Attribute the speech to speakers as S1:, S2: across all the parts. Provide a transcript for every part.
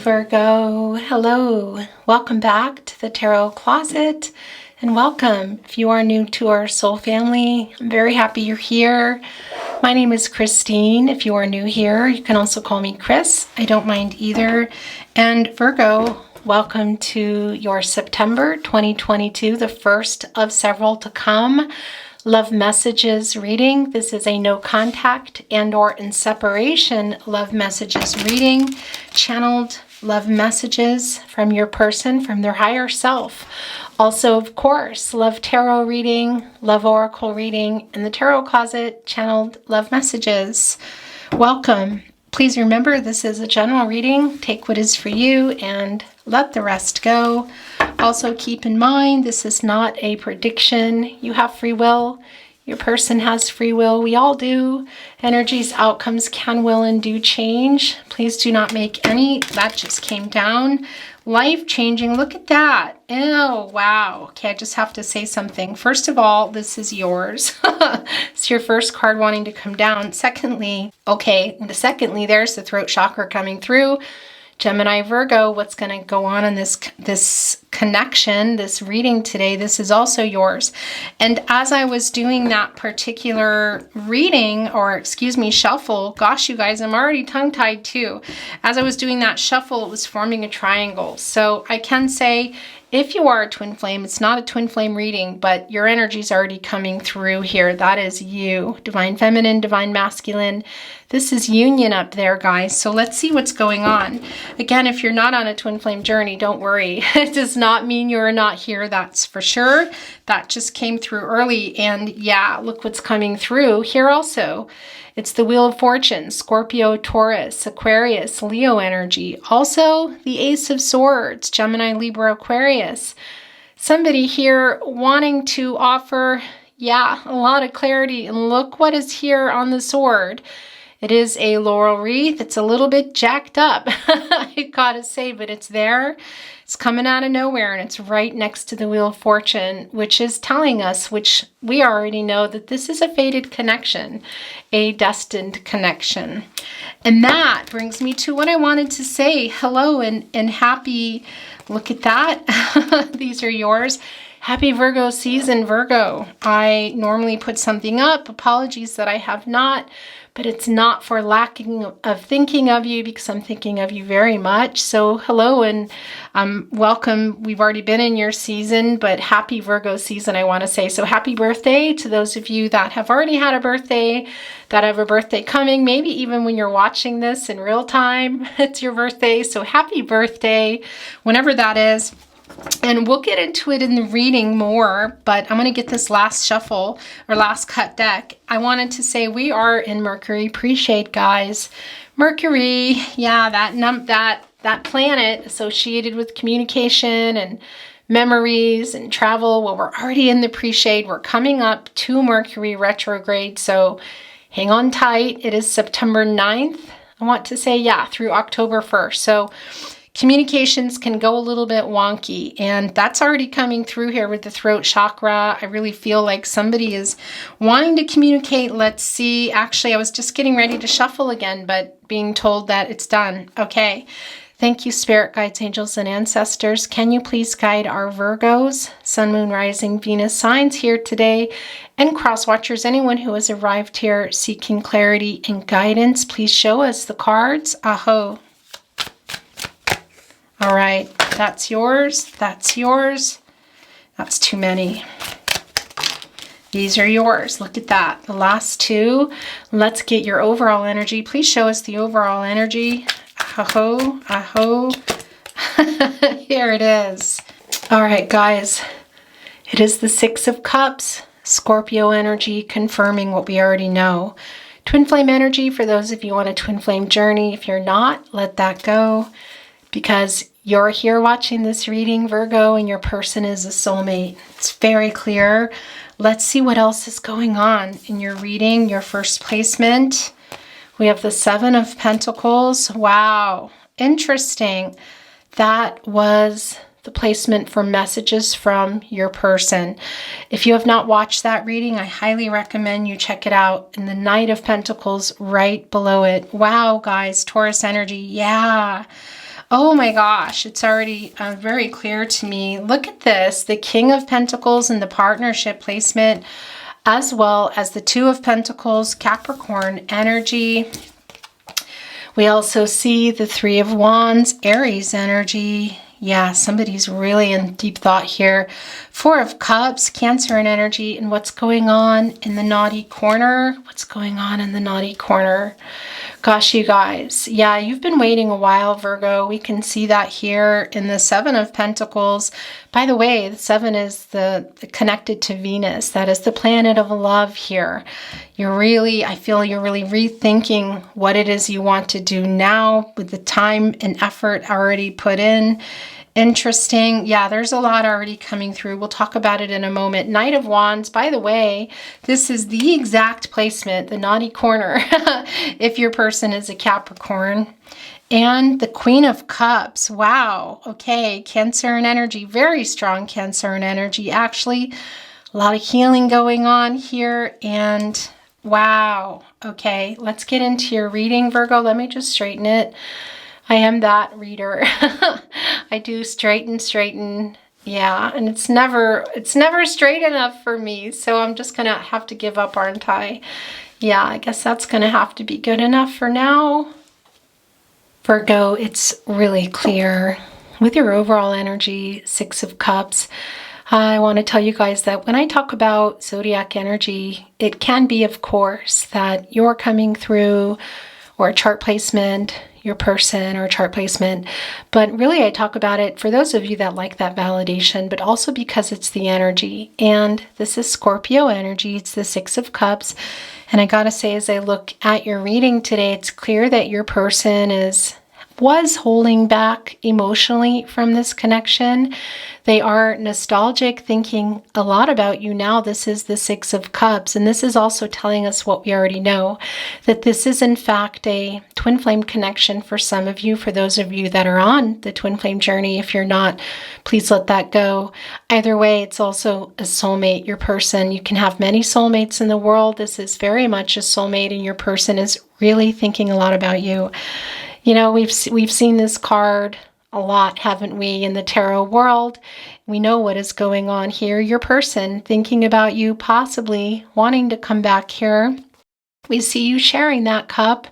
S1: Virgo. Hello. Welcome back to the Tarot Closet and welcome if you are new to our soul family. I'm very happy you're here. My name is Christine. If you are new here, you can also call me Chris. I don't mind either. And Virgo, welcome to your September 2022, the first of several to come. Love messages reading. This is a no contact and or in separation love messages reading. Channeled love messages from your person, from their higher self. Also, of course, love tarot reading, love oracle reading, and the Tarot Closet channeled love messages. Welcome. Please remember this is a general reading. Take what is for you and let the rest go. Also keep in mind, this is not a prediction. You have free will. Your person has free will. We all do. Energies, outcomes can, will, and do change. Please do not make any, that just came down. Life-changing, look at that. Oh, wow. Okay, I just have to say something. First of all, this is yours. It's your first card wanting to come down. Secondly, there's the throat chakra coming through. Gemini, Virgo, what's going to go on in this connection, this reading today, this is also yours. And as I was doing that particular reading, shuffle, gosh, you guys, I'm already tongue-tied too. As I was doing that shuffle, it was forming a triangle. So I can say, if you are a twin flame, it's not a twin flame reading, but your energy is already coming through here. That is you. Divine feminine, divine masculine. This is union up there, guys. So let's see what's going on. Again, if you're not on a twin flame journey, don't worry. It does not mean you're not here, that's for sure. That just came through early. And yeah, look what's coming through here also. It's the Wheel of Fortune, Scorpio, Taurus, Aquarius, Leo energy. Also, the Ace of Swords, Gemini, Libra, Aquarius. Somebody here wanting to offer, a lot of clarity. And look what is here on the sword. It is a laurel wreath. It's a little bit jacked up, I gotta say, but it's there. It's coming out of nowhere, and it's right next to the Wheel of Fortune, which is telling us, which we already know, that this is a fated connection, a destined connection. And that brings me to what I wanted to say. Hello and happy, look at that. These are yours. Happy Virgo season, Virgo. I normally put something up. Apologies that I have not. But it's not for lacking of thinking of you, because I'm thinking of you very much. So hello and welcome. We've already been in your season, but happy Virgo season, I want to say. So happy birthday to those of you that have already had a birthday, that have a birthday coming, maybe even when you're watching this in real time, it's your birthday. So happy birthday, whenever that is. And we'll get into it in the reading more, but I'm going to get this last shuffle or last cut deck. I wanted to say we are in Mercury pre-shade, guys. Mercury, yeah, that planet associated with communication and memories and travel. Well, we're already in the pre-shade. We're coming up to Mercury retrograde, so hang on tight. It is September 9th. I want to say, through October 1st. So communications can go a little bit wonky, and that's already coming through here with the throat chakra. I really feel like somebody is wanting to communicate. Let's see. Actually, I was just getting ready to shuffle again, but being told that it's done. Okay. Thank you, spirit guides, angels, and ancestors. Can you please guide our Virgos, Sun, Moon, Rising, Venus signs here today, and cross watchers, anyone who has arrived here seeking clarity and guidance, please show us the cards. Aho. All right, that's yours, that's yours. That's too many. These are yours, look at that. The last two, let's get your overall energy. Please show us the overall energy. Aho, aho. Here it is. All right, guys, it is the Six of Cups, Scorpio energy, confirming what we already know. Twin flame energy for those of you on a twin flame journey. If you're not, let that go. Because you're here watching this reading, Virgo, and your person is a soulmate. It's very clear. Let's see what else is going on in your reading, your first placement. We have the Seven of Pentacles. Wow, interesting. That was the placement for messages from your person. If you have not watched that reading, I highly recommend you check it out. And the Knight of Pentacles right below it. Wow, guys, Taurus energy. Yeah. Oh my gosh, it's already very clear to me. Look at this, the King of Pentacles and the partnership placement, as well as the Two of Pentacles, Capricorn energy. We also see the Three of Wands, Aries energy. Yeah, somebody's really in deep thought here. Four of Cups, Cancer and energy. And what's going on in the naughty corner? What's going on in the naughty corner? Gosh, you guys. Yeah, you've been waiting a while, Virgo. We can see that here in the Seven of Pentacles. By the way, the Seven is the connected to Venus. That is the planet of love here. I feel you're really rethinking what it is you want to do now with the time and effort already put in. Interesting. Yeah, there's a lot already coming through. We'll talk about it in a moment. Knight of Wands, by the way, this is the exact placement, the naughty corner, if your person is a Capricorn. And the Queen of Cups. Wow. Okay. Cancer and energy. Very strong Cancer and energy. Actually, a lot of healing going on here. And wow. Okay. Let's get into your reading, Virgo. Let me just straighten it. I am that reader. I do straighten. Yeah, and it's never straight enough for me. So I'm just gonna have to give up, aren't I? Yeah, I guess that's gonna have to be good enough for now. Virgo, it's really clear with your overall energy, Six of Cups. I want to tell you guys that when I talk about zodiac energy, it can be, of course, that you're coming through or a chart placement, your person or chart placement. But really, I talk about it for those of you that like that validation, but also because it's the energy. And this is Scorpio energy. It's the Six of Cups. And I gotta say, as I look at your reading today, it's clear that your person was holding back emotionally from this connection. They are nostalgic, thinking a lot about you now. This is the Six of Cups, and this is also telling us what we already know, that this is in fact a twin flame connection for some of you. For those of you that are on the twin flame journey, if you're not, please let that go. Either way, it's also a soulmate, your person. You can have many soulmates in the world. This is very much a soulmate, and your person is really thinking a lot about you. You know, we've seen this card a lot, haven't we, in the tarot world? We know what is going on here. Your person thinking about you, possibly wanting to come back here. We see you sharing that cup.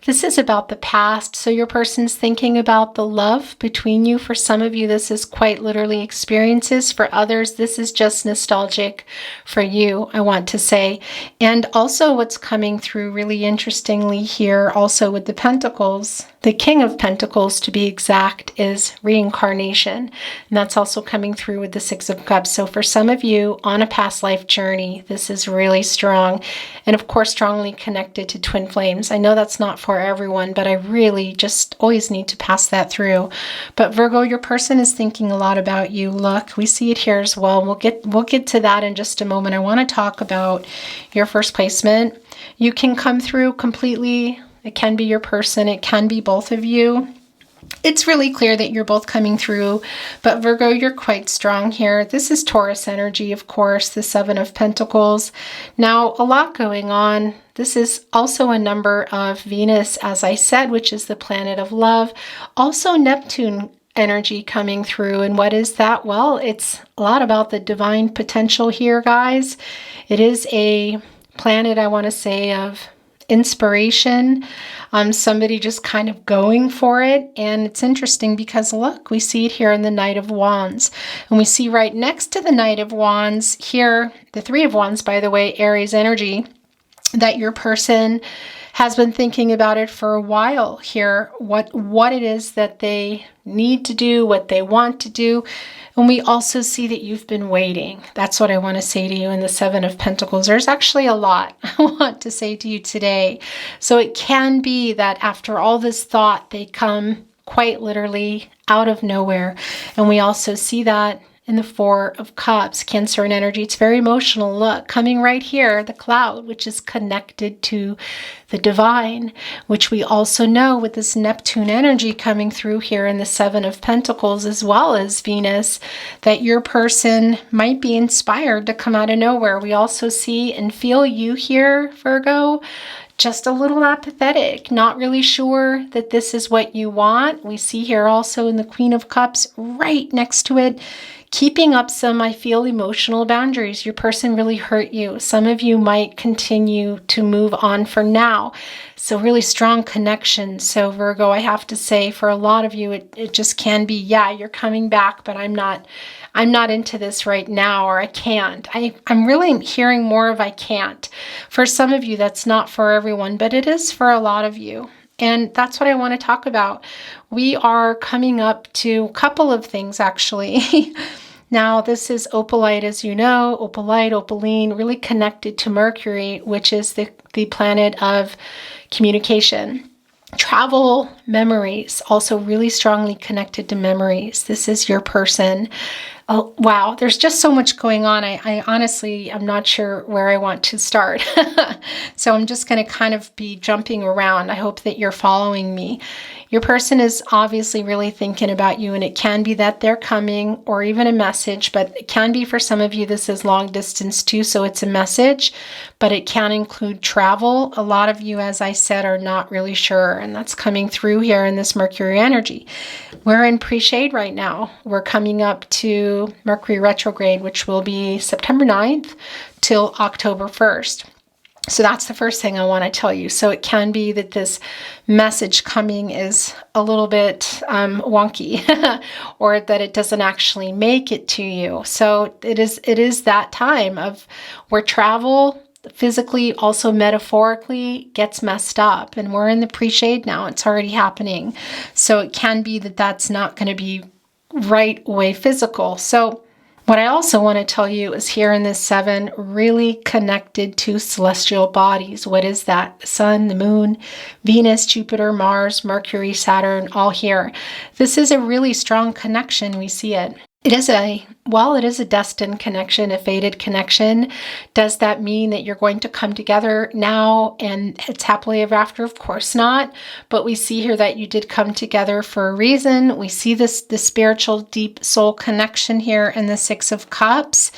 S1: This is about the past. So your person's thinking about the love between you. For some of you, this is quite literally experiences. For others, this is just nostalgic for you, I want to say. And also what's coming through really interestingly here, also with the Pentacles, the King of Pentacles to be exact, is reincarnation. And that's also coming through with the Six of Cups. So for some of you on a past life journey, this is really strong. And of course, strongly connected to twin flames. I know that's not for everyone, but I really just always need to pass that through. But Virgo, your person is thinking a lot about you. Look, we see it here as well. We'll get to that in just a moment. I want to talk about your first placement. You can come through completely. It can be your person. It can be both of you. It's really clear that you're both coming through, but Virgo, you're quite strong here. This is Taurus energy, of course, the Seven of Pentacles. Now, a lot going on. This is also a number of Venus, as I said, which is the planet of love. Also Neptune energy coming through. And what is that? Well, it's a lot about the divine potential here, guys. It is a planet, I want to say, of inspiration, somebody just kind of going for it. And it's interesting because look, we see it here in the Knight of Wands, and we see right next to the Knight of Wands here, the Three of Wands, by the way, Aries energy, that your person has been thinking about it for a while here, what it is that they need to do, what they want to do. And we also see that you've been waiting. That's what I want to say to you in the Seven of Pentacles. There's actually a lot I want to say to you today. So it can be that after all this thought, they come quite literally out of nowhere. And we also see that in the Four of Cups, Cancer and energy. It's very emotional. Look, coming right here, the cloud, which is connected to the divine, which we also know with this Neptune energy coming through here in the Seven of Pentacles, as well as Venus, that your person might be inspired to come out of nowhere. We also see and feel you here, Virgo, just a little apathetic, not really sure that this is what you want. We see here also in the Queen of Cups right next to it, keeping up some, I feel, emotional boundaries. Your person really hurt you. Some of you might continue to move on for now. So really strong connection. So Virgo, I have to say, for a lot of you, it just can be, yeah, you're coming back, but I'm not into this right now, or I can't. I'm really hearing more of I can't. For some of you, that's not for everyone, but it is for a lot of you. And that's what I want to talk about. We are coming up to a couple of things, actually. Now, this is opalite, as you know, opalite, opaline, really connected to Mercury, which is the planet of communication. Travel, memories, also really strongly connected to memories. This is your person. Oh, wow, there's just so much going on. I honestly, I'm not sure where I want to start. So I'm just going to kind of be jumping around. I hope that you're following me. Your person is obviously really thinking about you, and it can be that they're coming or even a message, but it can be for some of you, this is long distance too, so it's a message, but it can include travel. A lot of you, as I said, are not really sure, and that's coming through here in this Mercury energy. We're in pre-shade right now. We're coming up to Mercury retrograde, which will be September 9th till October 1st. So that's the first thing I want to tell you. So it can be that this message coming is a little bit wonky or that it doesn't actually make it to you. So it is that time of where travel physically, also metaphorically, gets messed up. And we're in the pre-shade now. It's already happening. So it can be that that's not going to be right away physical. So what I also want to tell you is here in this 7, really connected to celestial bodies. What is that? The sun, the moon, Venus, Jupiter, Mars, Mercury, Saturn, all here. This is a really strong connection. We see it. It is a destined connection, a fated connection. Does that mean that you're going to come together now and it's happily ever after? Of course not. But we see here that you did come together for a reason. We see the spiritual deep soul connection here in the 6 of Cups.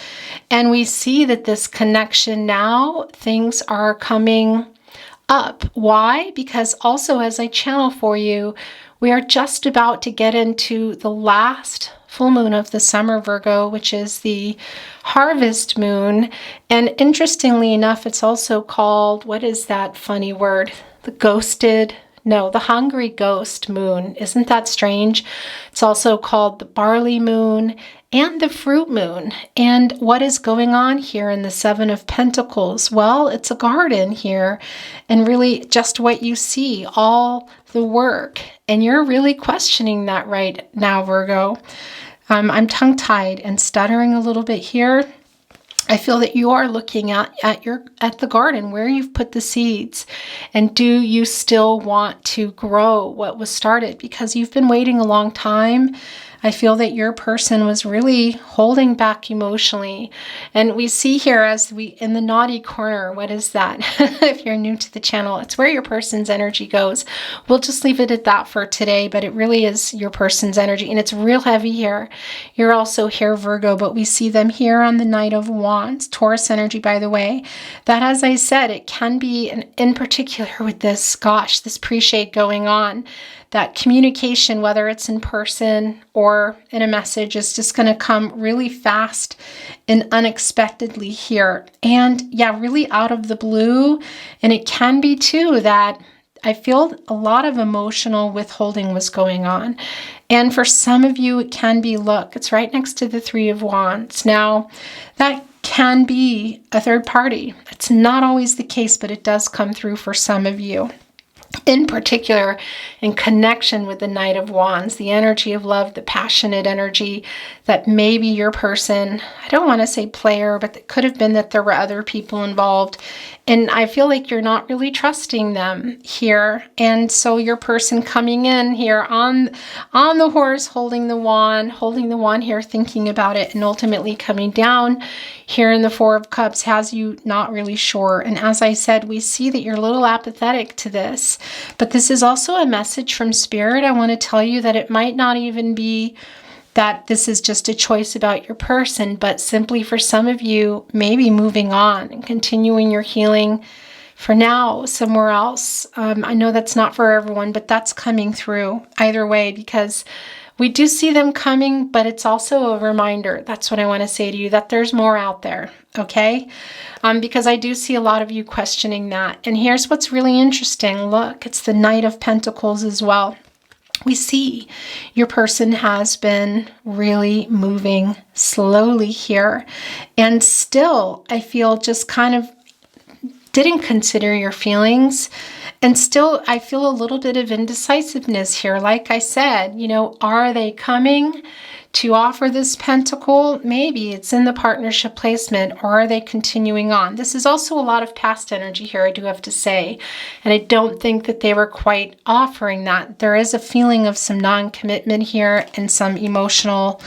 S1: And we see that this connection now, things are coming up. Why? Because also as I channel for you, we are just about to get into the last full moon of the summer, Virgo, which is the harvest moon. And interestingly enough, it's also called, what is that funny word? The hungry ghost moon. Isn't that strange? It's also called the barley moon and the fruit moon. And what is going on here in the 7 of Pentacles? Well, it's a garden here, and really just what you see, all the work. And you're really questioning that right now, Virgo. I'm tongue-tied and stuttering a little bit here. I feel that you are looking at the garden where you've put the seeds, and do you still want to grow what was started? Because you've been waiting a long time. I feel that your person was really holding back emotionally. And we see here in the naughty corner, what is that? If you're new to the channel, it's where your person's energy goes. We'll just leave it at that for today, but it really is your person's energy. And it's real heavy here. You're also here, Virgo, but we see them here on the Knight of Wands, Taurus energy, by the way. That, as I said, it can be, in particular with this pre-shade going on, that communication, whether it's in person or in a message, is just going to come really fast and unexpectedly here. And yeah, really out of the blue. And it can be too that I feel a lot of emotional withholding was going on. And for some of you, it can be, look, it's right next to the 3 of Wands. Now, that can be a third party. It's not always the case, but it does come through for some of you. In particular, in connection with the Knight of Wands, the energy of love, the passionate energy that maybe your person, I don't want to say player, but it could have been that there were other people involved. And I feel like you're not really trusting them here. And so your person coming in here on the horse, holding the wand here, thinking about it, and ultimately coming down here in the 4 of Cups has you not really sure. And as I said, we see that you're a little apathetic to this. But this is also a message from Spirit. I want to tell you that it might not even be that this is just a choice about your person, but simply for some of you, maybe moving on and continuing your healing for now somewhere else. I know that's not for everyone, but that's coming through either way, because we do see them coming, but it's also a reminder. That's what I want to say to you, that there's more out there, okay? Because I do see a lot of you questioning that. And here's what's really interesting. Look, it's the Knight of Pentacles as well. We see your person has been really moving slowly here, and still, I feel, just kind of didn't consider your feelings. And still, I feel a little bit of indecisiveness here. Like I said, you know, are they coming to offer this pentacle? Maybe it's in the partnership placement, or are they continuing on? This is also a lot of past energy here, I do have to say. And I don't think that they were quite offering that. There is a feeling of some non-commitment here and some emotional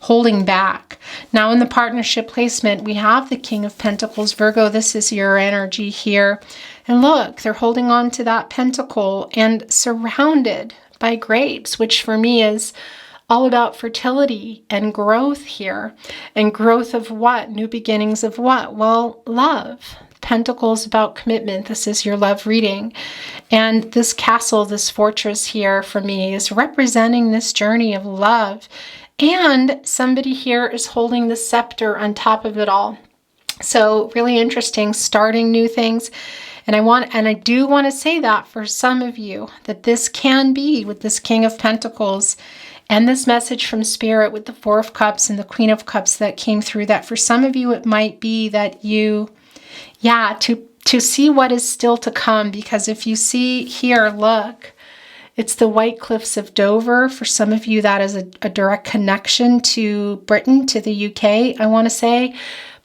S1: holding back. Now in the partnership placement, we have the King of Pentacles. Virgo, this is your energy here. And look, they're holding on to that pentacle and surrounded by grapes, which for me is all about fertility and growth here. And growth of what? New beginnings of what? Well, love. Pentacles about commitment. This is your love reading. And this castle, this fortress here for me is representing this journey of love. And somebody here is holding the scepter on top of it all. So really interesting, starting new things. And I do want to say that for some of you, that this can be with this King of Pentacles and this message from Spirit with the Four of Cups and the Queen of Cups that came through, that for some of you, it might be that you, to see what is still to come. Because if you see here, look, it's the White Cliffs of Dover. For some of you, that is a direct connection to Britain, to the UK, I want to say.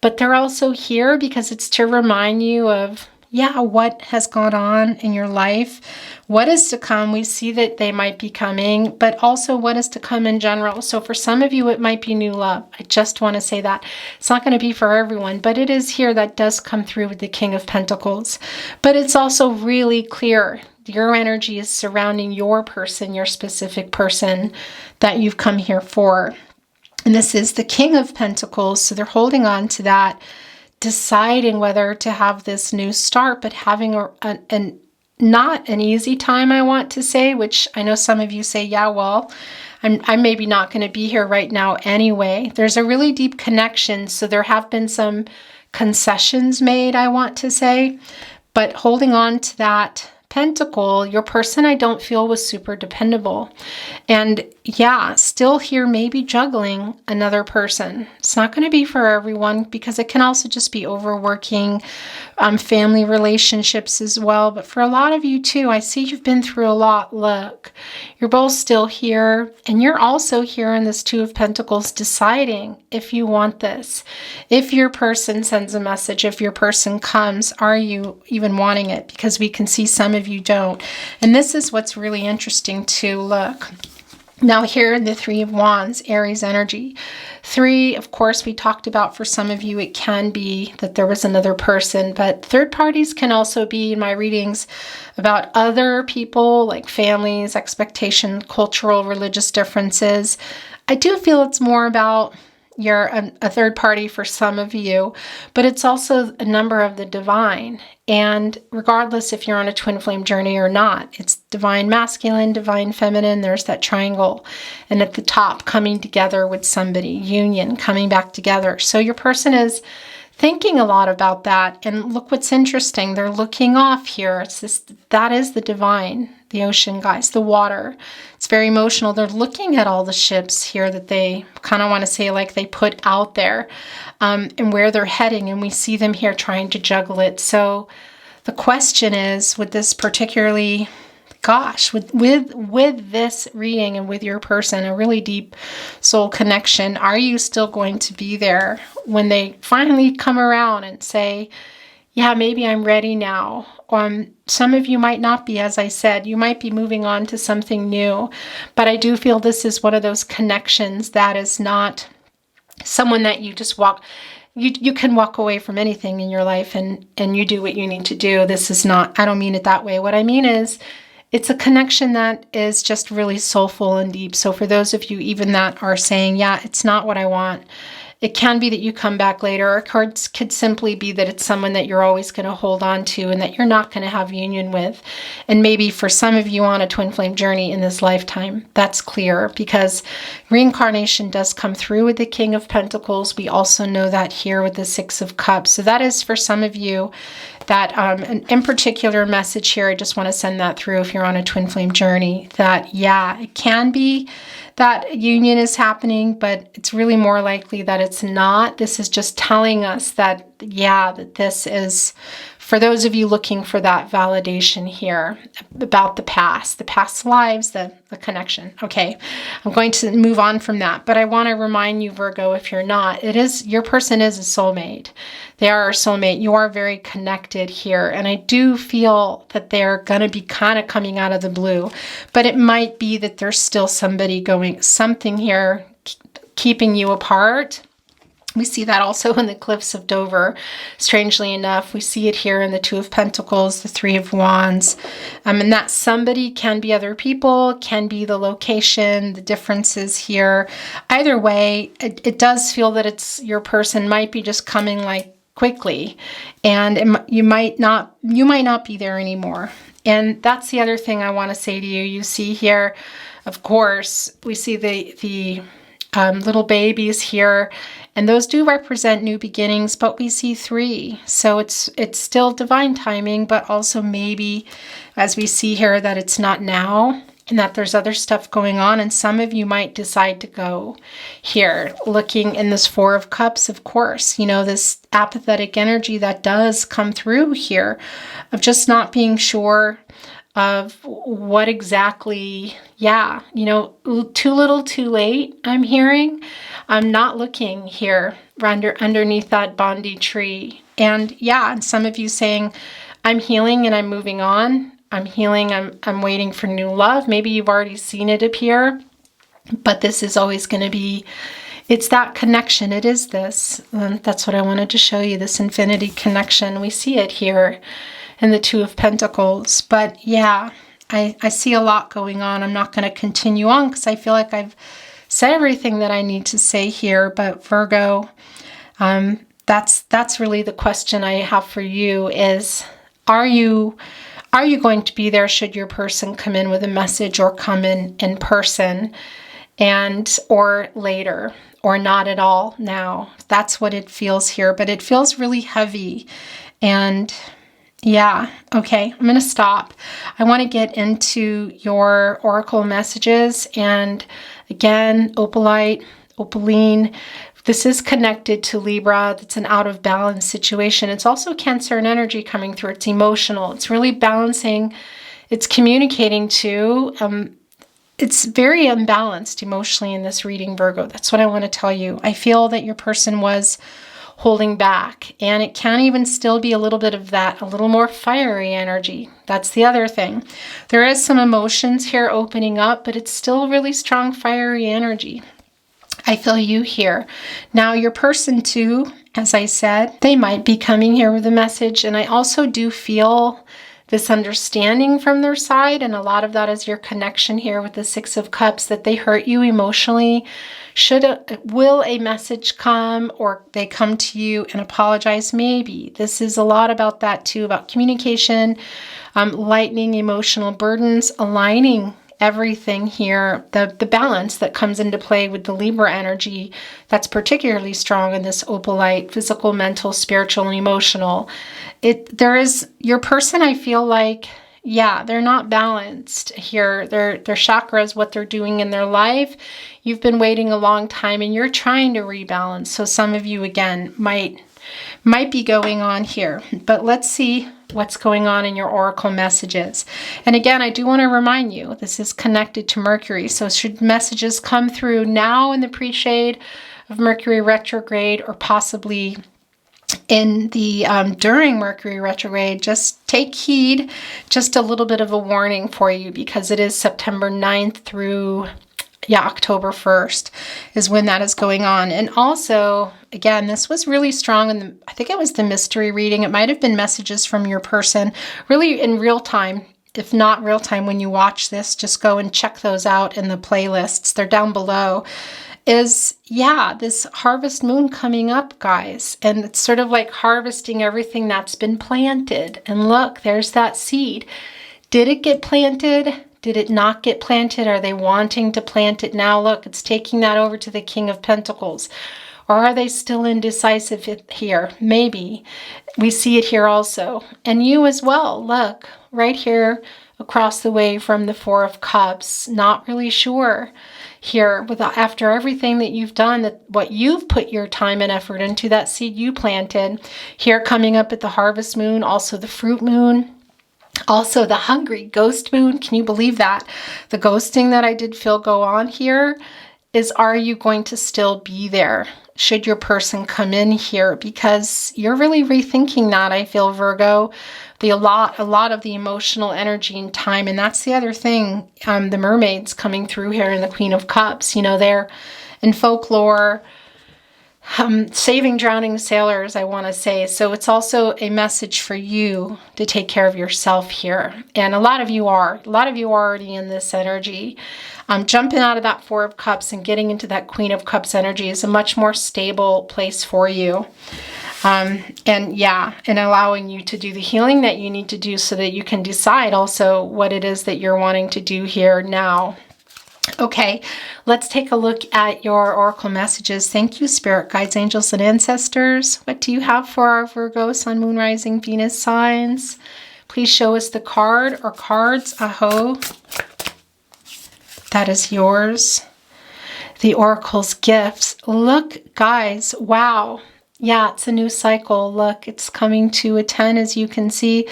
S1: But they're also here because it's to remind you of, what has gone on in your life, what is to come. We see that they might be coming, but also what is to come in general. So for some of you, it might be new love. I just want to say that. It's not going to be for everyone, but it is here that does come through with the King of Pentacles. But it's also really clear. Your energy is surrounding your person, your specific person that you've come here for. And this is the King of Pentacles. So they're holding on to that, deciding whether to have this new start, but having not an easy time, I want to say, which I know some of you say, I'm maybe not going to be here right now anyway. There's a really deep connection. So there have been some concessions made, I want to say, but holding on to that pentacle, your person, I don't feel, was super dependable. And still here, maybe juggling another person. It's not going to be for everyone, because it can also just be overworking, family relationships as well. But for a lot of you too, I see you've been through a lot. Look, you're both still here, and you're also here in this Two of Pentacles, deciding if you want this. If your person sends a message, if your person comes, are you even wanting it? Because we can see some of you don't. And this is what's really interesting to look. Now here, the Three of Wands, Aries energy. 3, of course, we talked about for some of you, it can be that there was another person, but third parties can also be, in my readings, about other people, like families, expectation, cultural, religious differences. I do feel it's more about you're a third party for some of you, but it's also a number of the divine. And regardless if you're on a twin flame journey or not, it's divine masculine, divine feminine. There's that triangle. And at the top, coming together with somebody, union, coming back together. So your person is thinking a lot about that. And look what's interesting. They're looking off here. That is the divine, the ocean, guys, the water. It's very emotional. They're looking at all the ships here that they kind of want to say, like, they put out there, and where they're heading. And we see them here trying to juggle it. So the question is, with this particularly, with this reading and with your person, a really deep soul connection, are you still going to be there when they finally come around and say, maybe I'm ready now? Some of you might not be, as I said. You might be moving on to something new. But I do feel this is one of those connections that is not someone that you just walk. You can walk away from anything in your life and you do what you need to do. This is not, I don't mean it that way. What I mean is, it's a connection that is just really soulful and deep. So for those of you even that are saying, it's not what I want, It can be that you come back later, or it could simply be that it's someone that you're always going to hold on to and that you're not going to have union with. And maybe for some of you on a twin flame journey in this lifetime, that's clear because reincarnation does come through with the King of Pentacles. We also know that here with the Six of Cups. So that is for some of you that in particular message here. I just want to send that through if you're on a twin flame journey, that yeah, it can be that union is happening, but it's really more likely that it's not. This is just telling us that, yeah, that this is, for those of you looking for that validation here about the past lives, the connection. Okay, I'm going to move on from that, but I want to remind you, Virgo, if you're not, your person is a soulmate. They are a soulmate. You are very connected here, and I do feel that they're going to be kind of coming out of the blue, but it might be that there's still something here keeping you apart. We see that also in the Cliffs of Dover. Strangely enough, we see it here in the Two of Pentacles, the Three of Wands. And that somebody can be other people, can be the location, the differences here. Either way, it does feel that it's your person might be just coming like quickly, and you might not be there anymore. And that's the other thing I want to say to you. You see here, of course, we see the little babies here, and those do represent new beginnings, but we see 3. So it's still divine timing, but also maybe, as we see here, that it's not now and that there's other stuff going on. And some of you might decide to go here, looking in this Four of Cups, of course, this apathetic energy that does come through here of just not being sure of what exactly, too little, too late, I'm hearing. I'm not looking here underneath that Bondi tree. And and some of you saying, I'm healing and I'm moving on. I'm healing, I'm waiting for new love. Maybe you've already seen it appear, but this is always going to be, it's that connection. It is this. That's what I wanted to show you, this infinity connection. We see it here in the Two of Pentacles. But yeah, I see a lot going on. I'm not going to continue on because I feel like I've said everything that I need to say here. But Virgo, that's really the question I have for you is, are you going to be there should your person come in with a message or come in person or later or not at all now? That's what it feels here, but it feels really heavy. And yeah, okay, I'm going to stop. I want to get into your oracle messages. And again, opaline, this is connected to Libra. It's an out of balance situation. It's also Cancer and energy coming through. It's emotional. It's really balancing. It's communicating to. It's very unbalanced emotionally in this reading, Virgo. That's what I want to tell you. I feel that your person was holding back, and it can even still be a little bit of that, a little more fiery energy. That's the other thing. There is some emotions here opening up, but it's still really strong fiery energy. I feel you here. Now your person too, as I said, they might be coming here with a message, and I also do feel this understanding from their side, and a lot of that is your connection here with the Six of Cups, that they hurt you emotionally. Will a message come, or they come to you and apologize? Maybe. This is a lot about that too, about communication, lightening emotional burdens, aligning everything here, the balance that comes into play with the Libra energy that's particularly strong in this opalite, physical, mental, spiritual, and emotional. There is your person, I feel like, they're not balanced here. Their chakras, what they're doing in their life, you've been waiting a long time and you're trying to rebalance. So some of you, again, might be going on here. But let's see what's going on in your oracle messages. And again, I do want to remind you, this is connected to Mercury. So should messages come through now in the pre-shade of Mercury retrograde, or possibly in the during Mercury retrograde, just take heed. Just a little bit of a warning for you, because it is September 9th through October 1st is when that is going on. And also, again, this was really strong in I think it was the mystery reading. It might have been messages from your person really in real time. If not real time when you watch this, just go and check those out in the playlists. They're down below. is, yeah, this harvest moon coming up, guys. And it's sort of like harvesting everything that's been planted. And look, there's that seed. Did it get planted? Did it not get planted? Are they wanting to plant it now? Look, it's taking that over to the King of Pentacles. Or are they still indecisive here? Maybe. We see it here also. And you as well. Look, right here across the way from the Four of Cups. Not really sure here. After everything that you've done, what you've put your time and effort into, that seed you planted. Here coming up at the harvest moon, also the fruit moon. Also the hungry ghost moon. Can you believe that? The ghosting that I did feel go on here is, are you going to still be there? Should your person come in here? Because you're really rethinking that, I feel, Virgo. A lot of the emotional energy and time. And that's the other thing. The mermaids coming through here in the Queen of Cups. You know, they're in folklore, saving drowning sailors, I want to say. So it's also a message for you to take care of yourself here. And a lot of you are already in this energy. Jumping out of that Four of Cups and getting into that Queen of Cups energy is a much more stable place for you. And allowing you to do the healing that you need to do so that you can decide also what it is that you're wanting to do here now. Okay, let's take a look at your oracle messages. Thank you, spirit guides, angels, and ancestors. What do you have for our Virgo, Sun, Moon, Rising, Venus signs? Please show us the card or cards. Aho. That is yours. The oracle's gifts. Look, guys, wow. Yeah, it's a new cycle. Look, it's coming to a 10, as you can see.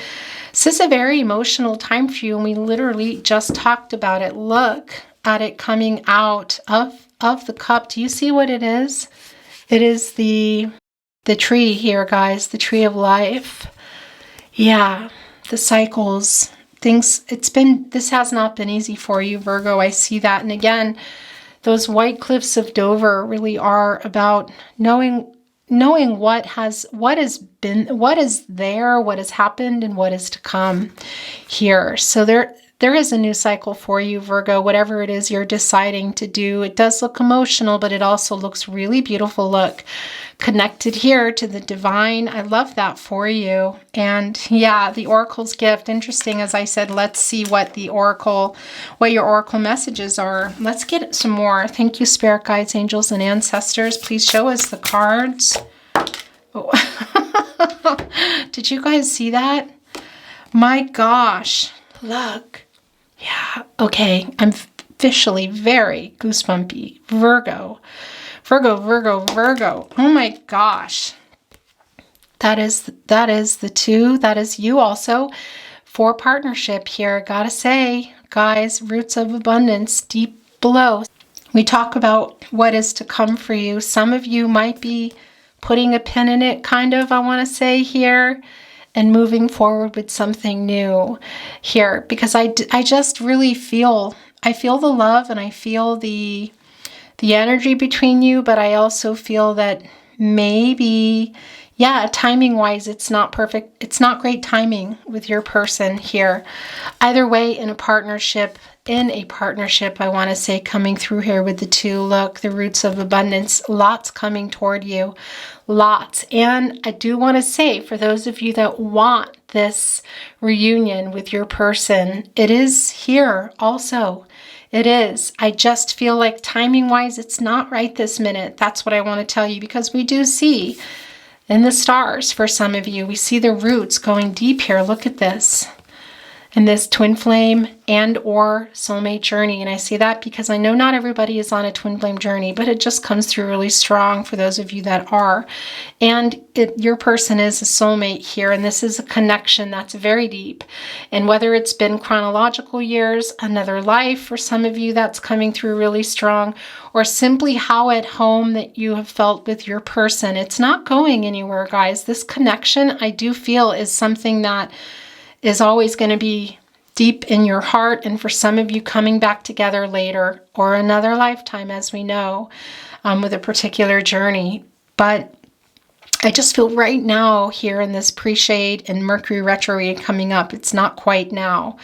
S1: This is a very emotional time for you, and we literally just talked about it. Look at it coming out of the cup. Do you see what it is? It is the tree here, guys, the tree of life. Yeah, the cycles, things. This has not been easy for you, Virgo. I see that. And again, those white cliffs of Dover really are about knowing what is there, what has happened, and what is to come here. So there is a new cycle for you, Virgo, whatever it is you're deciding to do. It does look emotional, but it also looks really beautiful. Look, connected here to the divine. I love that for you. And yeah, the oracle's gift. Interesting. As I said, let's see what your oracle messages are. Let's get some more. Thank you, spirit guides, angels, and ancestors. Please show us the cards. Oh. Did you guys see that? My gosh, look. Yeah, okay, I'm officially very goosebumpy. Virgo. Oh my gosh. That is the two. That is you also for partnership here. Gotta say, guys, roots of abundance deep below. We talk about what is to come for you. Some of you might be putting a pin in it, kind of, I want to say here, and moving forward with something new here, because I just really feel the love, and I feel the energy between you, but I also feel that maybe, yeah, timing wise, it's not perfect. It's not great timing with your person here. Either way, in a partnership, I want to say, coming through here with the two. Look, the roots of abundance, lots coming toward you, lots. And I do want to say, for those of you that want this reunion with your person, it is here also. It is. I just feel like timing wise, it's not right this minute. That's what I want to tell you, because we do see in the stars, for some of you, we see the roots going deep here. Look at this. In this twin flame and or soulmate journey. And I see that because I know not everybody is on a twin flame journey, but it just comes through really strong for those of you that are. And your person is a soulmate here, and this is a connection that's very deep. And whether it's been chronological years, another life, for some of you that's coming through really strong, or simply how at home that you have felt with your person, it's not going anywhere, guys. This connection, I do feel, is something that is always going to be deep in your heart, and for some of you coming back together later or another lifetime, as we know, with a particular journey. But I just feel right now here in this pre-shade and Mercury retrograde coming up, it's not quite now,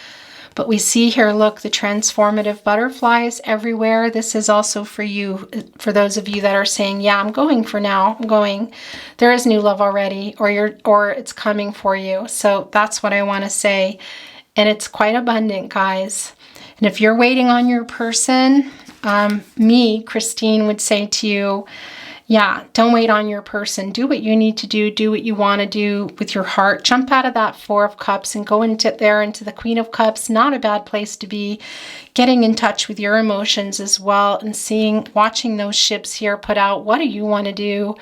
S1: But we see here, look, the transformative butterflies everywhere. This is also for you, for those of you that are saying, yeah, I'm going for now. I'm going. There is new love already, or it's coming for you. So that's what I want to say. And it's quite abundant, guys. And if you're waiting on your person, me, Christine, would say to you, yeah, don't wait on your person. Do what you need to do. Do what you want to do with your heart. Jump out of that Four of Cups and go into the Queen of Cups. Not a bad place to be. Getting in touch with your emotions as well and watching those ships here put out. What do you want to do?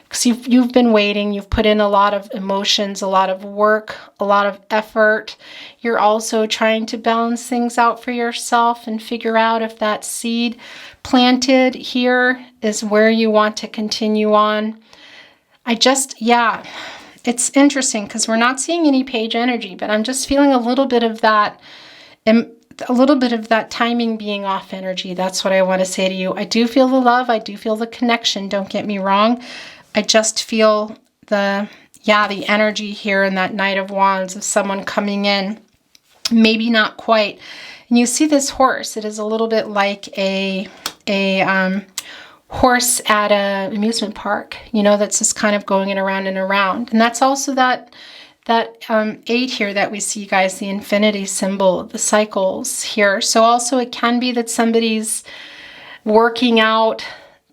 S1: Because you've been waiting. You've put in a lot of emotions, a lot of work, a lot of effort. You're also trying to balance things out for yourself and figure out if that seed planted here is where you want to continue on. It's interesting because we're not seeing any page energy, but I'm just feeling a little bit of that timing being off energy. That's what I want to say to you. I do feel the love. I do feel the connection. Don't get me wrong. I just feel the energy here in that Knight of Wands of someone coming in. Maybe not quite. And you see this horse. It is a little bit like a horse at an amusement park, that's just kind of going around and around. And that's also that 8 here that we see, guys, the infinity symbol, the cycles here. So also it can be that somebody's working out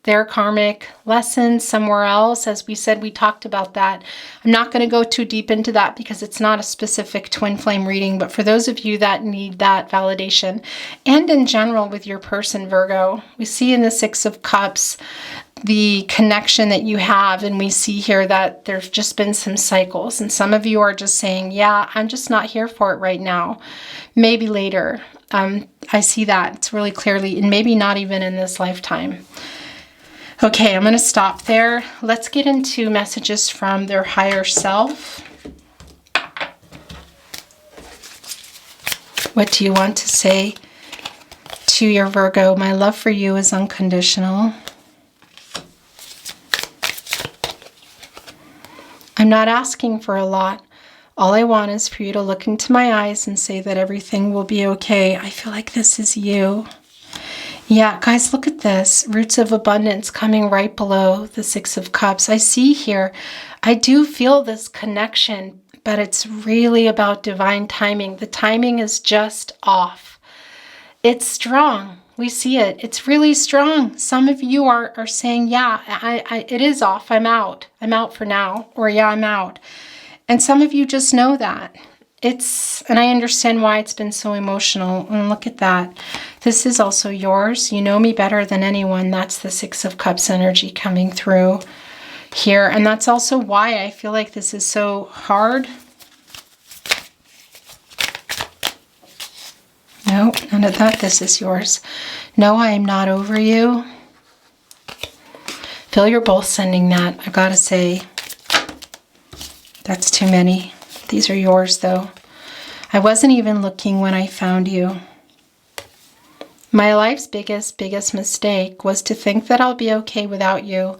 S1: their karmic lessons somewhere else. As we said, we talked about that. I'm not going to go too deep into that because it's not a specific twin flame reading, but for those of you that need that validation, and in general with your person, Virgo, we see in the Six of Cups the connection that you have, and we see here that there's just been some cycles, and some of you are just saying, yeah, I'm just not here for it right now. Maybe later. I see that. It's really clearly, and maybe not even in this lifetime. Okay, I'm going to stop there. Let's get into messages from their higher self. What do you want to say to your Virgo? My love for you is unconditional. I'm not asking for a lot. All I want is for you to look into my eyes and say that everything will be okay. I feel like this is you. Yeah, guys, look at this. Roots of abundance coming right below the Six of Cups. I see here, I do feel this connection, but it's really about divine timing. The timing is just off. It's strong. We see it. It's really strong. Some of you are saying, yeah, it is off. I'm out. I'm out for now. Or yeah, I'm out. And some of you just know that. And I understand why it's been so emotional. And look at that. This is also yours. You know me better than anyone. That's the Six of Cups energy coming through here. And that's also why I feel like this is so hard. No, none of that. This is yours. No, I am not over you. Feel you're both sending that. I've got to say, that's too many. These are yours, though. I wasn't even looking when I found you. My life's biggest mistake was to think that I'll be okay without you.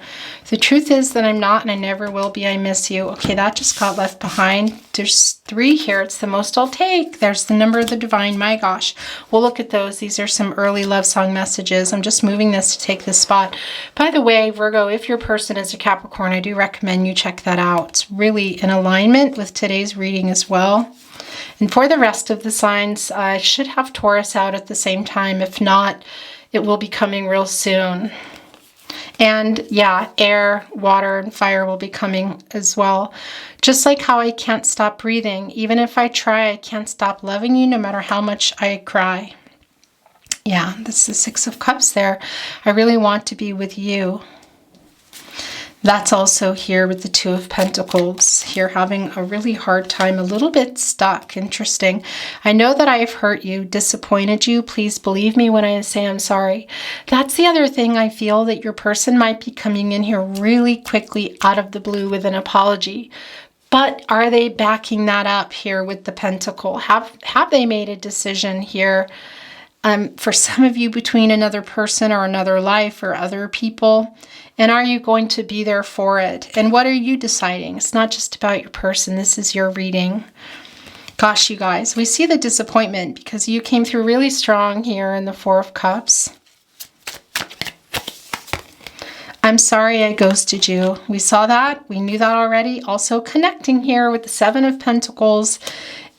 S1: The truth is that I'm not, and I never will be. I miss you. Okay, that just got left behind. There's 3 here. It's the most I'll take. There's the number of the divine. My gosh. We'll look at those. These are some early love song messages. I'm just moving this to take this spot. By the way, Virgo, if your person is a Capricorn, I do recommend you check that out. It's really in alignment with today's reading as well. And for the rest of the signs, I should have Taurus out at the same time. If not, it will be coming real soon. And yeah, air, water, and fire will be coming as well. Just like how I can't stop breathing. Even if I try, I can't stop loving you no matter how much I cry. Yeah, that's the Six of Cups there. I really want to be with you. That's also here with the Two of Pentacles, here having a really hard time, a little bit stuck. Interesting. I know that I have hurt you, disappointed you. Please believe me when I say I'm sorry. That's the other thing I feel, that your person might be coming in here really quickly out of the blue with an apology. But are they backing that up here with the Pentacle? Have they made a decision here? For some of you, between another person or another life or other people? And are you going to be there for it? And what are you deciding? It's not just about your person. This is your reading. Gosh, you guys, we see the disappointment because you came through really strong here in the Four of Cups. I'm sorry I ghosted you. We saw that. We knew that already. Also connecting here with the Seven of Pentacles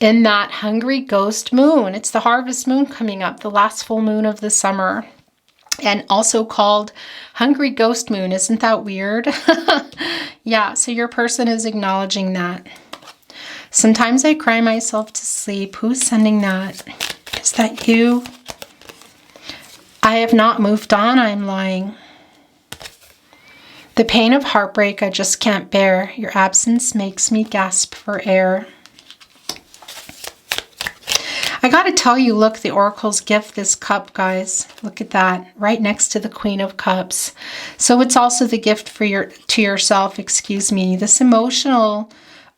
S1: in that hungry ghost moon. It's the harvest moon coming up, the last full moon of the summer. And also called hungry ghost moon. Isn't that weird? Yeah, so your person is acknowledging that. Sometimes I cry myself to sleep. Who's sending that? Is that you? I have not moved on. I'm lying. The pain of heartbreak I just can't bear. Your absence makes me gasp for air. I got to tell you, look, the Oracle's gift, this cup, guys. Look at that, right next to the Queen of Cups. So it's also the gift for to yourself, excuse me, this emotional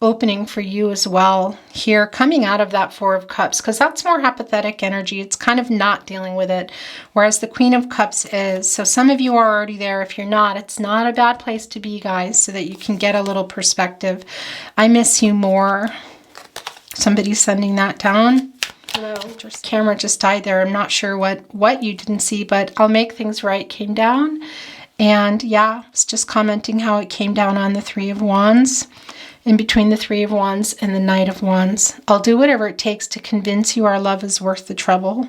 S1: opening for you as well here, coming out of that Four of Cups, because that's more apathetic energy. It's kind of not dealing with it, whereas the Queen of Cups is. So some of you are already there. If you're not, it's not a bad place to be, guys, so that you can get a little perspective. I miss you more. Somebody's sending that down. Hello. Camera just died there. I'm not sure what you didn't see, but I'll make things right came down. And yeah, it's just commenting how it came down on the Three of Wands. In between the Three of Wands and the Knight of Wands. I'll do whatever it takes to convince you our love is worth the trouble.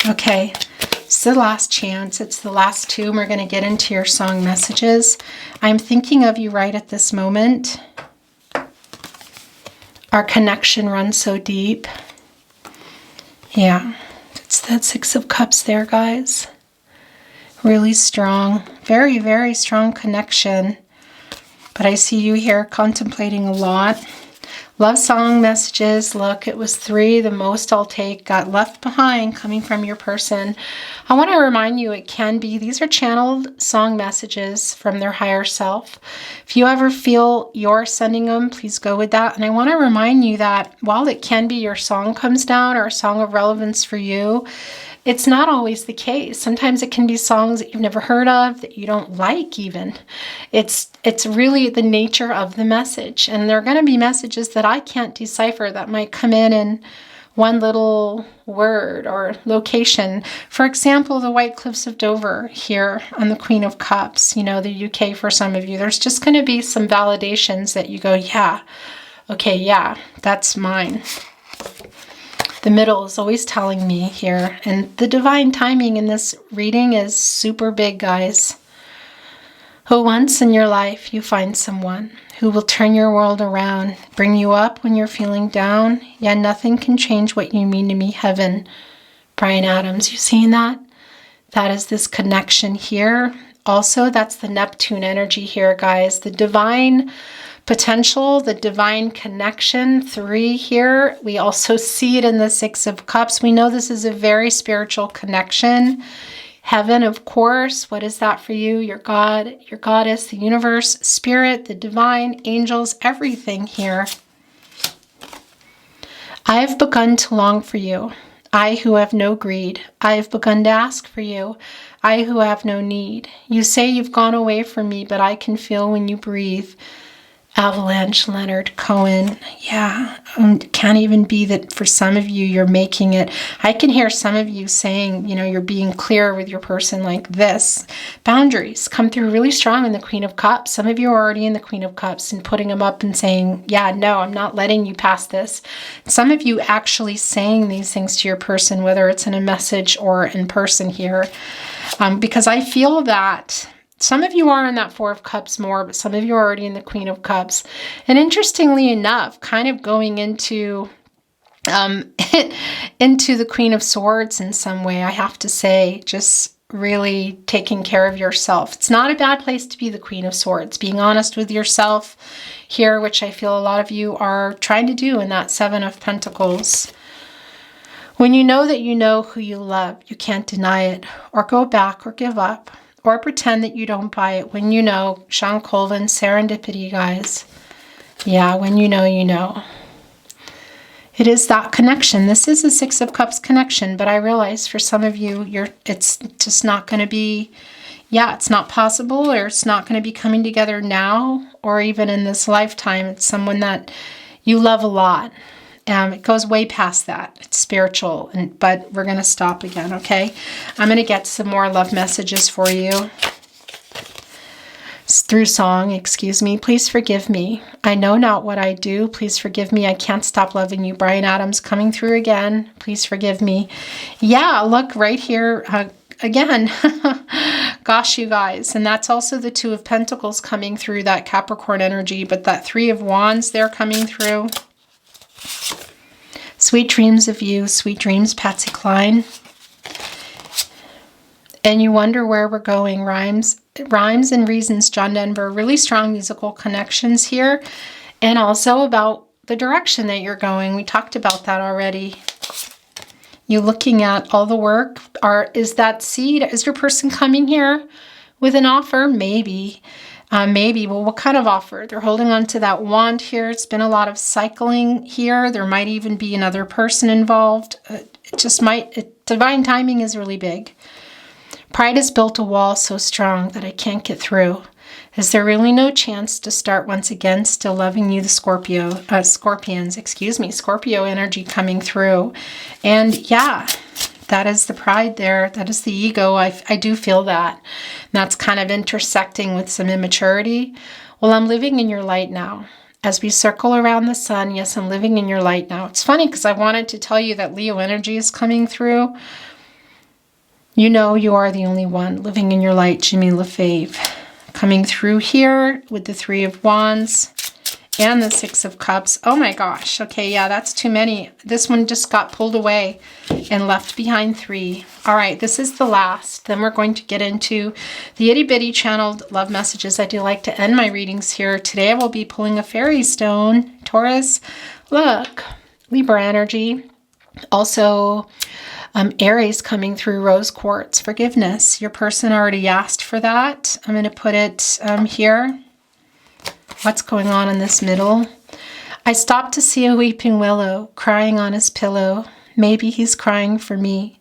S1: Okay, it's the last chance. It's the last two, and we're going to get into your song messages. I'm thinking of you right at this moment. Our connection runs so deep. Yeah, it's that Six of Cups there, guys. Really strong. Very, very strong connection. But I see you here contemplating a lot. Love song messages. Look, it was 3. The most I'll take. Got left behind coming from your person. I want to remind you it can be. These are channeled song messages from their higher self. If you ever feel you're sending them, please go with that. And I want to remind you that while it can be your song comes down or a song of relevance for you, it's not always the case. Sometimes it can be songs that you've never heard of, that you don't like even. It's really the nature of the message. And there are going to be messages that I can't decipher that might come in one little word or location. For example, the White Cliffs of Dover here on the Queen of Cups, you know, the UK for some of you. There's just going to be some validations that you go, yeah, okay, yeah, that's mine. The middle is always telling me here. And the divine timing in this reading is super big, guys. Who once in your life you find someone who will turn your world around, bring you up when you're feeling down. Yeah, nothing can change what you mean to me, heaven. Brian Adams, you seeing that? That is this connection here. Also, that's the Neptune energy here, guys. The divine potential, the divine connection, 3 here. We also see it in the Six of Cups. We know this is a very spiritual connection. Heaven, of course. What is that for you? Your God, your goddess, the universe, spirit, the divine, angels, everything here. I have begun to long for you. I who have no greed. I have begun to ask for you. I who have no need. You say you've gone away from me, but I can feel when you breathe. Avalanche, Leonard Cohen. Yeah, can't even be that for some of you, you're making it. I can hear some of you saying, you know, you're being clear with your person like this. Boundaries come through really strong in the Queen of Cups. Some of you are already in the Queen of Cups and putting them up and saying, yeah, no, I'm not letting you pass this. Some of you actually saying these things to your person, whether it's in a message or in person here, because I feel that some of you are in that Four of Cups more, but some of you are already in the Queen of Cups. And interestingly enough, kind of going into into the Queen of Swords in some way, I have to say, just really taking care of yourself. It's not a bad place to be the Queen of Swords. Being honest with yourself here, which I feel a lot of you are trying to do in that Seven of Pentacles. When you know that you know who you love, you can't deny it, or go back, or give up, or pretend that you don't buy it. When you know, Sean Colvin, serendipity, guys. Yeah, when you know, you know. It is that connection. This is a Six of Cups connection, but I realize for some of you, it's just not going to be, yeah, it's not possible, or it's not going to be coming together now, or even in this lifetime. It's someone that You love a lot. It goes way past that. It's spiritual, but we're going to stop again, okay? I'm going to get some more love messages for you. Through song, excuse me. Please forgive me. I know not what I do. Please forgive me. I can't stop loving you. Brian Adams coming through again. Please forgive me. Yeah, look right here again. Gosh, you guys. And that's also the Two of Pentacles coming through, that Capricorn energy. But that Three of Wands, they're coming through. Sweet dreams of you. Sweet dreams, Patsy Cline. And you wonder where we're going. Rhymes and Reasons, John Denver. Really strong musical connections here. And also about the direction that you're going. We talked about that already. You looking at all the work. Is that seed? Is your person coming here with an offer? Maybe. Maybe. Well, what kind of offer? They're holding on to that wand here. It's been a lot of cycling here. There might even be another person involved. It just might. Divine timing is really big. Pride has built a wall so strong that I can't get through. Is there really no chance to start once again? Still loving you, the Scorpions, excuse me, Scorpio energy coming through. And yeah, that is the pride there. That is the ego. I do feel that. And that's kind of intersecting with some immaturity. Well, I'm living in your light now. As we circle around the sun, yes, I'm living in your light now. It's funny because I wanted to tell you that Leo energy is coming through. You know you are the only one living in your light, Jimmy LaFave. Coming through here with the Three of Wands and the Six of Cups. Oh my gosh. Okay, yeah, that's too many. This one just got pulled away and left behind 3. All right, this is the last. Then we're going to get into the itty bitty channeled love messages. I do like to end my readings here. Today I will be pulling a fairy stone. Taurus, look, Libra energy. Also, Aries coming through, rose quartz, forgiveness. Your person already asked for that. I'm going to put it here. What's going on in this middle? I stopped to see a weeping willow crying on his pillow. Maybe he's crying for me.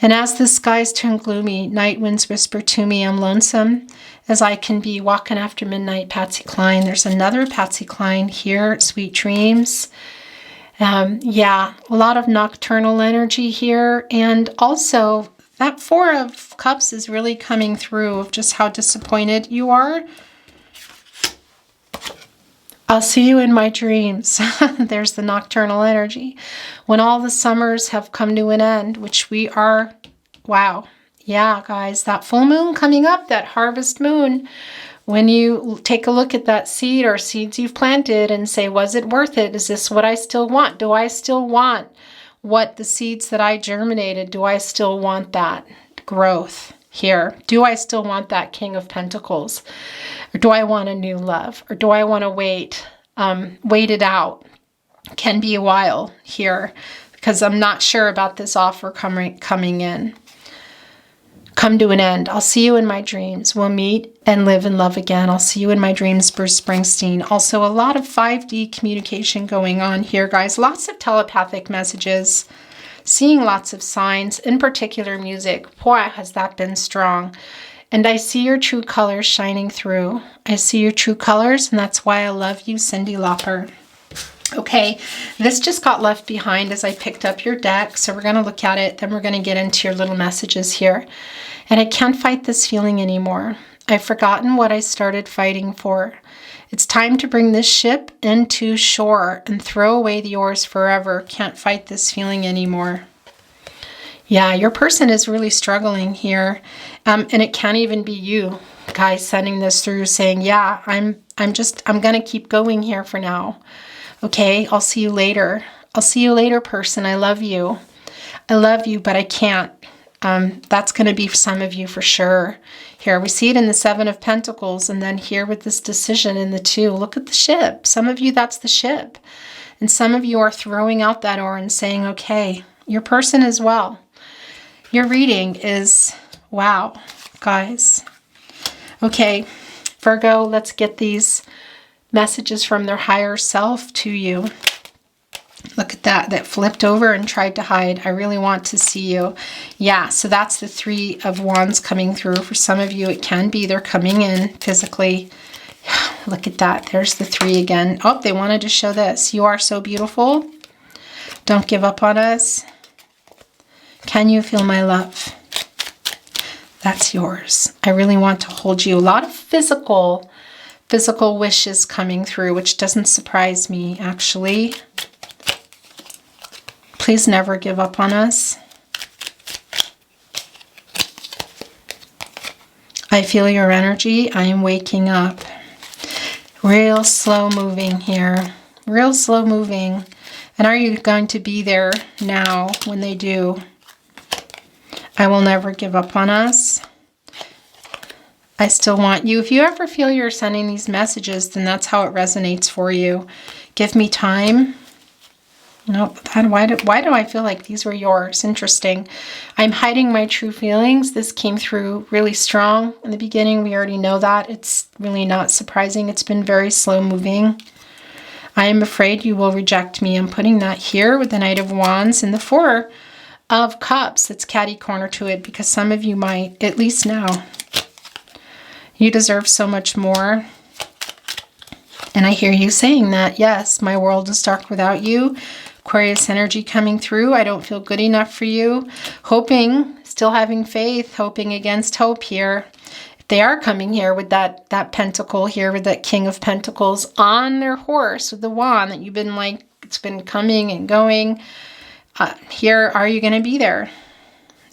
S1: And as the skies turn gloomy, night winds whisper to me, I'm lonesome as I can be, walking after midnight, Patsy Cline. There's another Patsy Cline here, Sweet Dreams. Yeah, a lot of nocturnal energy here. And also that Four of Cups is really coming through of just how disappointed you are. I'll see you in my dreams. There's the nocturnal energy. When all the summers have come to an end, which we are, wow. Yeah, guys, that full moon coming up, that harvest moon. When you take a look at that seed or seeds you've planted and say, was it worth it? Is this what I still want? Do I still want what the seeds that I germinated? Do I still want that growth here? Do I still want that King of Pentacles? Or do I want a new love? Or do I want to wait it out? Can be a while here because I'm not sure about this offer coming in. Come to an end. I'll see you in my dreams. We'll meet and live and love again. I'll see you in my dreams, Bruce Springsteen. Also, a lot of 5D communication going on here, guys. Lots of telepathic messages. Seeing lots of signs, in particular music. Boy, has that been strong. And I see your true colors shining through. I see your true colors, and that's why I love you, Cyndi Lauper. Okay, this just got left behind as I picked up your deck, so we're going to look at it, then we're going to get into your little messages here. And I can't fight this feeling anymore. I've forgotten what I started fighting for. It's time to bring this ship into shore and throw away the oars forever. Can't fight this feeling anymore. Yeah, your person is really struggling here, and it can't even be you, guys, sending this through saying, yeah, I'm going to keep going here for now. Okay, I'll see you later. I'll see you later, person. I love you. I love you, but I can't. That's going to be for some of you for sure. Here, we see it in the Seven of Pentacles, and then here with this decision in the 2. Look at the ship. Some of you, that's the ship. And some of you are throwing out that oar and saying, okay, your person as well. Your reading is, wow, guys. Okay, Virgo, let's get these messages from their higher self to you. Look at that flipped over and tried to hide. I really want to see you. Yeah, so that's the 3 of Wands coming through. For some of you, it can be they're coming in physically. Look at that. There's the 3 again. Oh, they wanted to show this. You are so beautiful. Don't give up on us. Can you feel my love? That's yours. I really want to hold you. A lot of physical wishes coming through, which doesn't surprise me, actually. Please never give up on us. I feel your energy. I am waking up. Real slow moving here. Real slow moving. And are you going to be there now when they do? I will never give up on us. I still want you. If you ever feel you're sending these messages, then that's how it resonates for you. Give me time. Nope. Why do I feel like these were yours? Interesting. I'm hiding my true feelings. This came through really strong in the beginning. We already know that. It's really not surprising. It's been very slow moving. I am afraid you will reject me. I'm putting that here with the Knight of Wands and the 4 of Cups. It's catty corner to it because some of you might, at least now. You deserve so much more. And I hear you saying that. Yes, my world is dark without you. Aquarius energy coming through. I don't feel good enough for you. Hoping, still having faith, hoping against hope here. If they are coming here with that pentacle here, with that King of Pentacles on their horse with the wand that you've been like, it's been coming and going. Here, are you going to be there?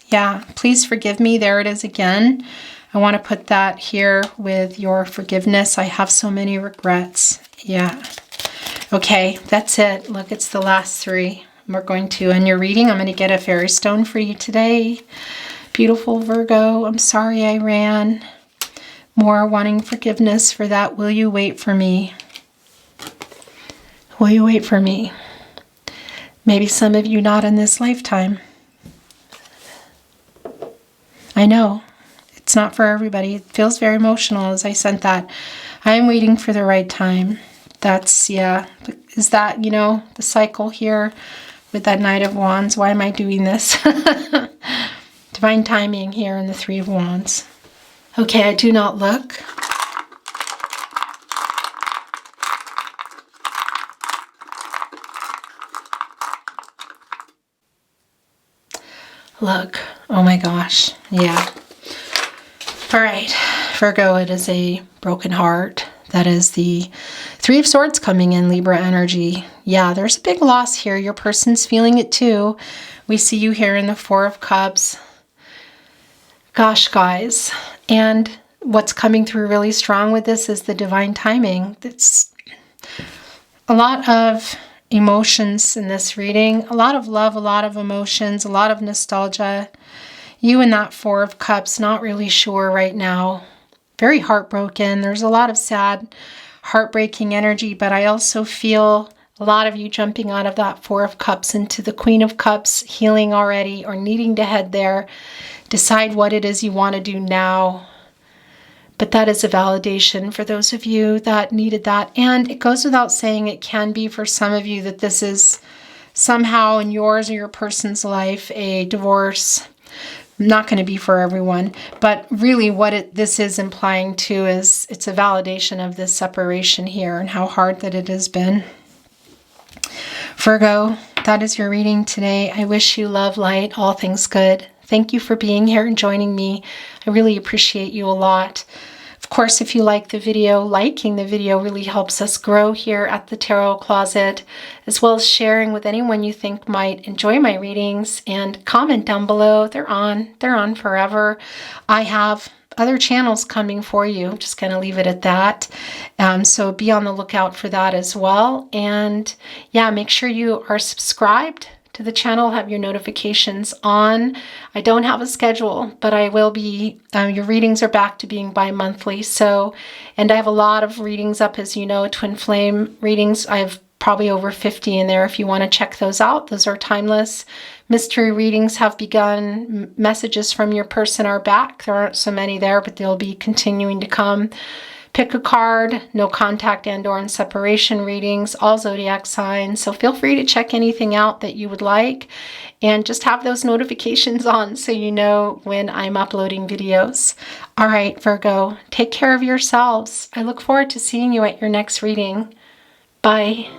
S1: Yeah, please forgive me. There it is again. I want to put that here with your forgiveness. I have so many regrets. Yeah. Okay, that's it. Look, it's the last 3. We're going to end your reading. I'm going to get a fairy stone for you today. Beautiful Virgo. I'm sorry I ran. More wanting forgiveness for that. Will you wait for me? Will you wait for me? Maybe some of you not in this lifetime. I know. It's not for everybody. It feels very emotional as I sent that. I'm waiting for the right time. That's, yeah. Is that, you know, the cycle here with that Knight of Wands? Why am I doing this? Divine timing here in the 3 of Wands. Okay, I do not look. Look. Oh my gosh. Yeah. All right. Virgo, it is a broken heart. That is the 3 of Swords coming in, Libra energy. Yeah, there's a big loss here. Your person's feeling it too. We see you here in the 4 of Cups. Gosh, guys. And what's coming through really strong with this is the divine timing. It's a lot of emotions in this reading. A lot of love, a lot of emotions, a lot of nostalgia. You in that 4 of Cups, not really sure right now. Very heartbroken. There's a lot of sad, heartbreaking energy, but I also feel a lot of you jumping out of that 4 of Cups into the Queen of Cups, healing already or needing to head there. Decide what it is you want to do now. But that is a validation for those of you that needed that. And it goes without saying, it can be for some of you that this is somehow in yours or your person's life, a divorce. Not going to be for everyone, but really what this is implying too is it's a validation of this separation here and how hard that it has been. Virgo, that is your reading today. I wish you love, light, all things good. Thank you for being here and joining me. I really appreciate you a lot. Of course, if you like the video, liking the video really helps us grow here at the Tarot Closet, as well as sharing with anyone you think might enjoy my readings, and comment down below. They're on forever. I have other channels coming for you. I'm just going to leave it at that. So be on the lookout for that as well. And yeah, make sure you are subscribed to the channel, have your notifications on. I don't have a schedule, but I will be, your readings are back to being bi-monthly. So, and I have a lot of readings up, as you know, twin flame readings. I have probably over 50 in there if you want to check those out. Those are timeless. Mystery readings have begun. Messages from your person are back. There aren't so many there, but they'll be continuing to come. pick a card, no contact and or in separation readings, all zodiac signs. So feel free to check anything out that you would like and just have those notifications on so you know when I'm uploading videos. All right, Virgo, take care of yourselves. I look forward to seeing you at your next reading. Bye.